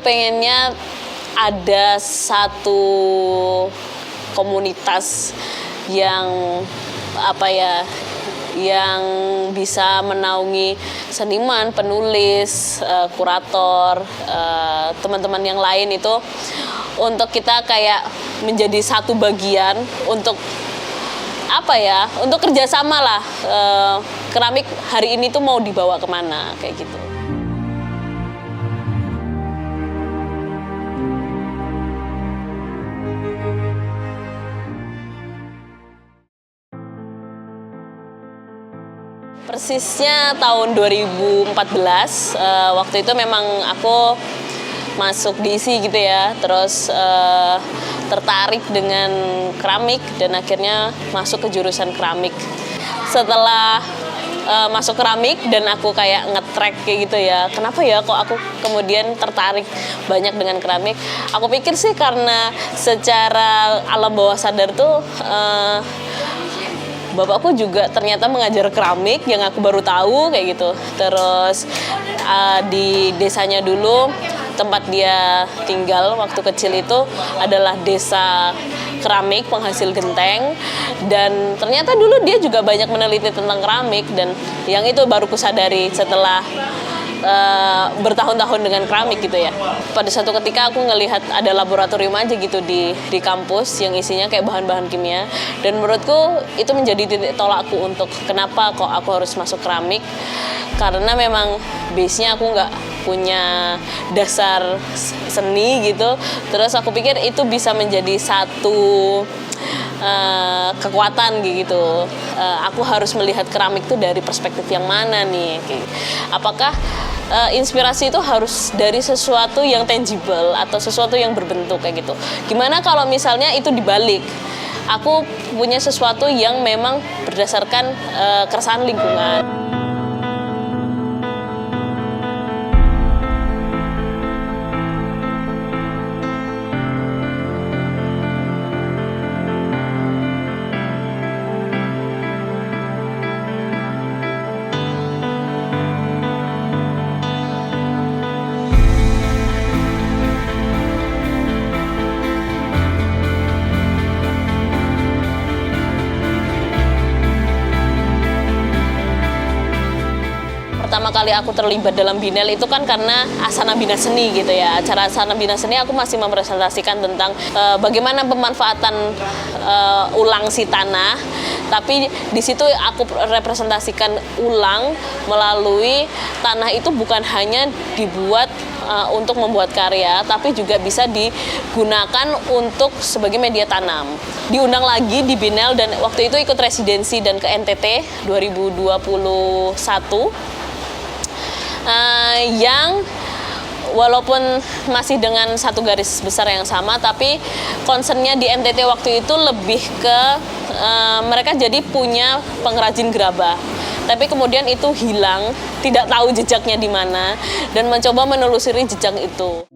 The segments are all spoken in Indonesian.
pengennya ada satu komunitas yang yang bisa menaungi seniman, penulis, kurator, teman-teman yang lain itu untuk kita kayak menjadi satu bagian untuk untuk kerjasama lah, keramik hari ini tuh mau dibawa kemana kayak gitu. Persisnya tahun 2014, waktu itu memang aku masuk di ISI gitu ya, terus tertarik dengan keramik dan akhirnya masuk ke jurusan keramik. Setelah masuk keramik dan aku kayak nge-track kayak gitu ya, kenapa ya kok aku kemudian tertarik banyak dengan keramik. Aku pikir sih karena secara alam bawah sadar tuh bapakku juga ternyata mengajar keramik yang aku baru tahu kayak gitu. Terus di desanya dulu, tempat dia tinggal waktu kecil itu adalah desa keramik penghasil genteng, dan ternyata dulu dia juga banyak meneliti tentang keramik, dan yang itu baru kusadari setelah bertahun-tahun dengan keramik gitu ya. Pada suatu ketika aku ngelihat ada laboratorium aja gitu di kampus yang isinya kayak bahan-bahan kimia, dan menurutku itu menjadi titik tolakku untuk kenapa kok aku harus masuk keramik, karena memang base-nya aku nggak punya dasar seni gitu. Terus aku pikir itu bisa menjadi satu kekuatan gitu. Aku harus melihat keramik itu dari perspektif yang mana nih? Apakah inspirasi itu harus dari sesuatu yang tangible atau sesuatu yang berbentuk kayak gitu? Gimana kalau misalnya itu dibalik? Aku punya sesuatu yang memang berdasarkan keresahan lingkungan. Pertama kali aku terlibat dalam Binel itu kan karena Asana Bina Seni gitu ya. Acara Asana Bina Seni aku masih mempresentasikan tentang bagaimana pemanfaatan ulang si tanah. Tapi di situ aku representasikan ulang melalui tanah itu bukan hanya dibuat untuk membuat karya, tapi juga bisa digunakan untuk sebagai media tanam. Diundang lagi di Binel, dan waktu itu ikut residensi dan ke NTT 2021. Yang walaupun masih dengan satu garis besar yang sama, tapi concernnya di NTT waktu itu lebih ke mereka jadi punya pengrajin gerabah, tapi kemudian itu hilang, tidak tahu jejaknya di mana, dan mencoba menelusuri jejak itu.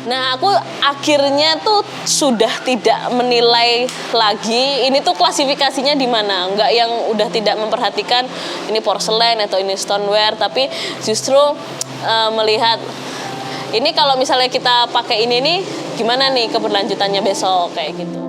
Nah, aku akhirnya tuh sudah tidak menilai lagi ini tuh klasifikasinya di mana. Enggak yang udah tidak memperhatikan ini porselen atau ini stoneware, tapi justru melihat ini kalau misalnya kita pakai ini nih, gimana nih keberlanjutannya besok kayak gitu.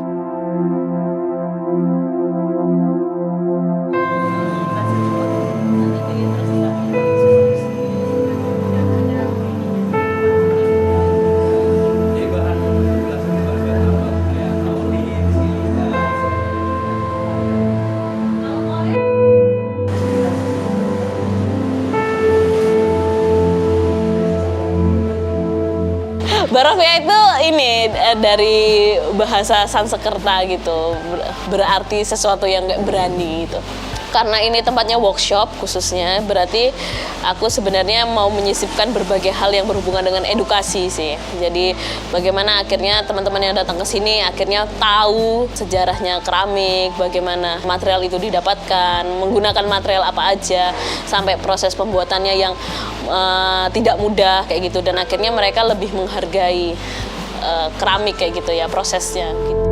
Barafia itu ini dari bahasa Sanskerta gitu, berarti sesuatu yang nggak berani gitu. Karena ini tempatnya workshop khususnya, berarti aku sebenarnya mau menyisipkan berbagai hal yang berhubungan dengan edukasi sih. Jadi bagaimana akhirnya teman-teman yang datang ke sini akhirnya tahu sejarahnya keramik, bagaimana material itu didapatkan, menggunakan material apa aja, sampai proses pembuatannya yang tidak mudah kayak gitu. Dan akhirnya mereka lebih menghargai keramik kayak gitu ya prosesnya gitu.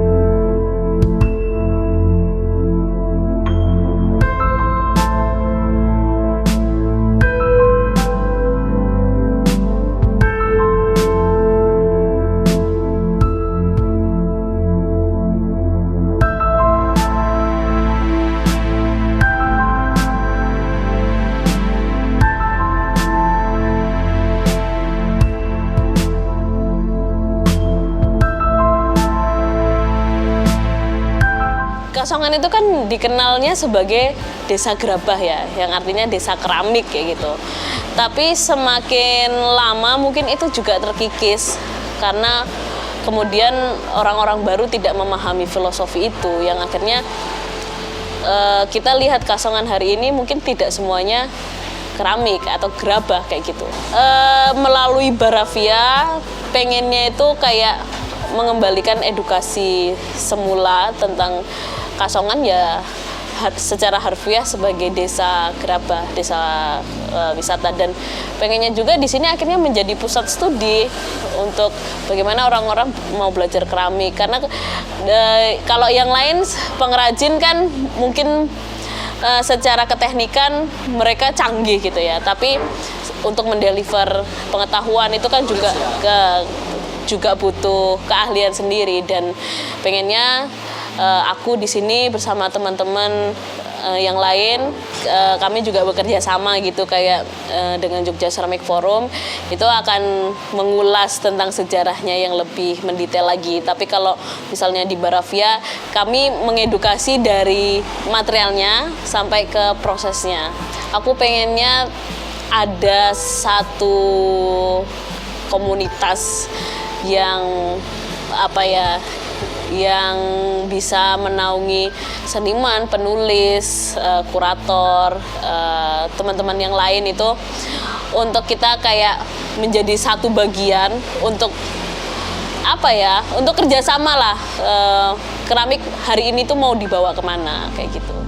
Kasongan itu kan dikenalnya sebagai desa gerabah ya, yang artinya desa keramik kayak gitu. Tapi semakin lama mungkin itu juga terkikis karena kemudian orang-orang baru tidak memahami filosofi itu, yang akhirnya kita lihat Kasongan hari ini mungkin tidak semuanya keramik atau gerabah kayak gitu. Melalui Baravia pengennya itu kayak mengembalikan edukasi semula tentang Kasongan ya secara harfiah sebagai desa gerabah, desa wisata, dan pengennya juga di sini akhirnya menjadi pusat studi untuk bagaimana orang-orang mau belajar keramik, karena kalau yang lain pengrajin kan mungkin secara keteknikan mereka canggih gitu ya, tapi untuk mendeliver pengetahuan itu kan juga butuh keahlian sendiri, dan pengennya aku di sini bersama teman-teman yang lain, kami juga bekerja sama gitu kayak dengan Jogja Ceramic Forum itu akan mengulas tentang sejarahnya yang lebih mendetail lagi. Tapi kalau misalnya di Baravia kami mengedukasi dari materialnya sampai ke prosesnya. Aku pengennya ada satu komunitas yang yang bisa menaungi seniman, penulis, kurator, teman-teman yang lain itu untuk kita kayak menjadi satu bagian untuk untuk kerjasama lah, keramik hari ini tuh mau dibawa kemana kayak gitu.